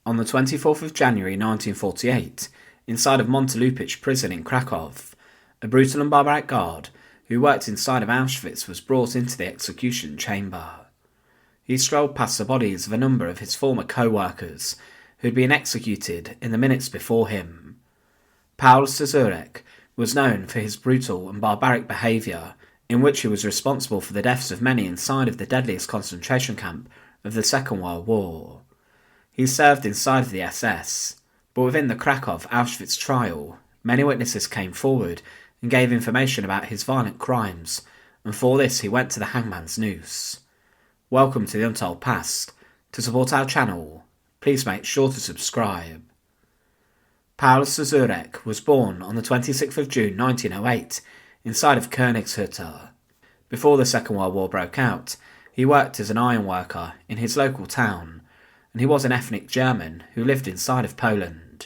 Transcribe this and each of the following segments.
On the 24th of January 1948, inside of Montelupich Prison in Krakow, a brutal and barbaric guard who worked inside of Auschwitz was brought into the execution chamber. He strolled past the bodies of a number of his former co-workers who had been executed in the minutes before him. Paul Czerk was known for his brutal and barbaric behaviour, in which he was responsible for the deaths of many inside of the deadliest concentration camp of the Second World War. He served inside of the SS, but within the Krakow Auschwitz trial, many witnesses came forward and gave information about his violent crimes, and for this he went to the hangman's noose. Welcome to The Untold Past. To support our channel, please make sure to subscribe. Paul Czerk was born on the 26th of June 1908 inside of Königshütte. Before the Second World War broke out, he worked as an iron worker in his local town, and he was an ethnic German who lived inside of Poland.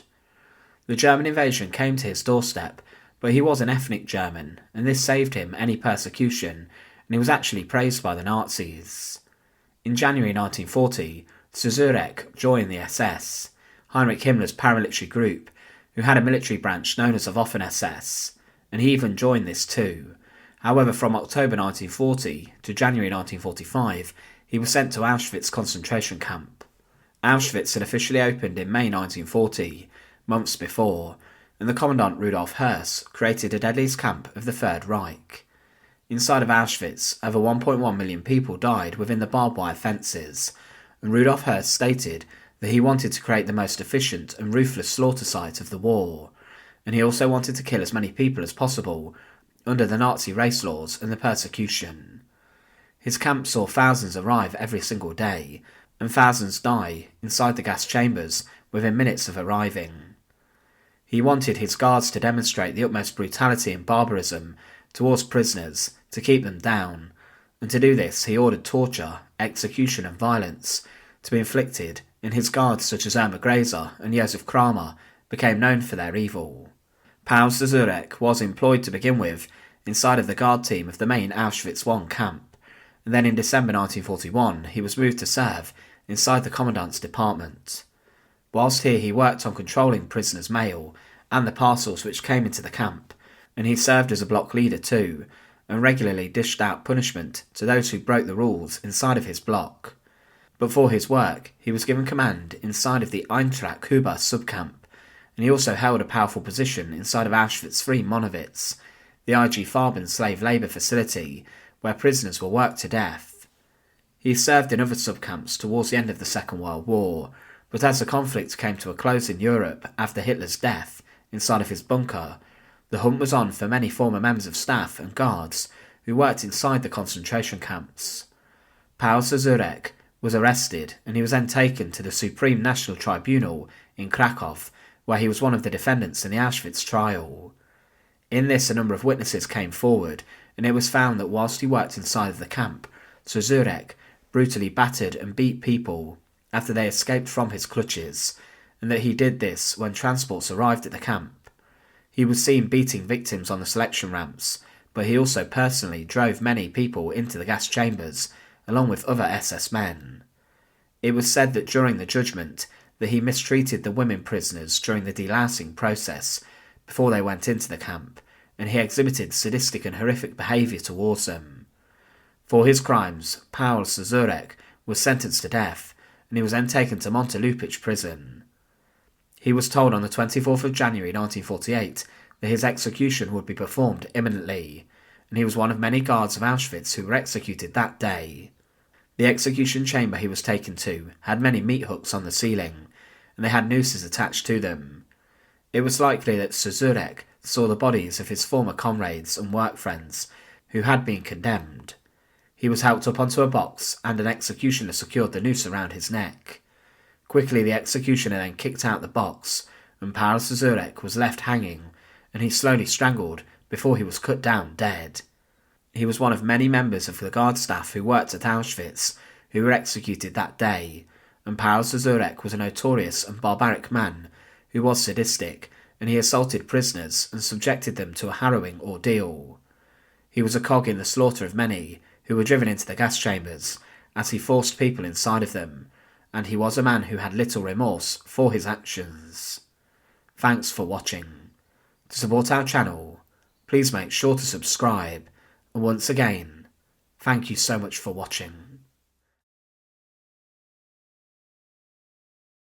The German invasion came to his doorstep, but he was an ethnic German, and this saved him any persecution, and he was actually praised by the Nazis. In January 1940, Czerk joined the SS, Heinrich Himmler's paramilitary group, who had a military branch known as the Waffen-SS, and he even joined this too. However, from October 1940 to January 1945, he was sent to Auschwitz concentration camp. Auschwitz had officially opened in May 1940, months before, and the Commandant Rudolf Höss created a deadliest camp of the Third Reich. Inside of Auschwitz, over 1.1 million people died within the barbed wire fences, and Rudolf Höss stated that he wanted to create the most efficient and ruthless slaughter site of the war, and he also wanted to kill as many people as possible under the Nazi race laws and the persecution. His camp saw thousands arrive every single day, and thousands die inside the gas chambers within minutes of arriving. He wanted his guards to demonstrate the utmost brutality and barbarism towards prisoners to keep them down, and to do this he ordered torture, execution and violence to be inflicted, and his guards such as Irma Grazer and Josef Kramer became known for their evil. Paul Czerk was employed to begin with inside of the guard team of the main Auschwitz I camp, and then in December 1941 he was moved to serve inside the Commandant's department. Whilst here he worked on controlling prisoners' mail and the parcels which came into the camp, and he served as a block leader too, and regularly dished out punishment to those who broke the rules inside of his block. But for his work, he was given command inside of the Eintracht Huber subcamp, and he also held a powerful position inside of Auschwitz III Monowitz, the IG Farben slave labour facility where prisoners were worked to death. He served in other subcamps towards the end of the Second World War, but as the conflict came to a close in Europe after Hitler's death inside of his bunker, the hunt was on for many former members of staff and guards who worked inside the concentration camps. Paul Czerk was arrested, and he was then taken to the Supreme National Tribunal in Krakow, where he was one of the defendants in the Auschwitz trial. In this, a number of witnesses came forward, and it was found that whilst he worked inside of the camp, Czerk brutally battered and beat people after they escaped from his clutches, and that he did this when transports arrived at the camp. He was seen beating victims on the selection ramps, but he also personally drove many people into the gas chambers, along with other SS men. It was said that during the judgment that he mistreated the women prisoners during the delousing process before they went into the camp, and he exhibited sadistic and horrific behaviour towards them. For his crimes, Paul Czerk was sentenced to death, and he was then taken to Montelupich Prison. He was told on the 24th of January 1948 that his execution would be performed imminently, and he was one of many guards of Auschwitz who were executed that day. The execution chamber he was taken to had many meat hooks on the ceiling, and they had nooses attached to them. It was likely that Czerk saw the bodies of his former comrades and work friends who had been condemned. He was helped up onto a box, and an executioner secured the noose around his neck. Quickly the executioner then kicked out the box, and Paul Czerk was left hanging, and he slowly strangled before he was cut down dead. He was one of many members of the guard staff who worked at Auschwitz who were executed that day, and Paul Czerk was a notorious and barbaric man who was sadistic, and he assaulted prisoners and subjected them to a harrowing ordeal. He was a cog in the slaughter of many who were driven into the gas chambers, as he forced people inside of them, and he was a man who had little remorse for his actions. Thanks for watching. To support our channel, please make sure to subscribe, and once again, thank you so much for watching.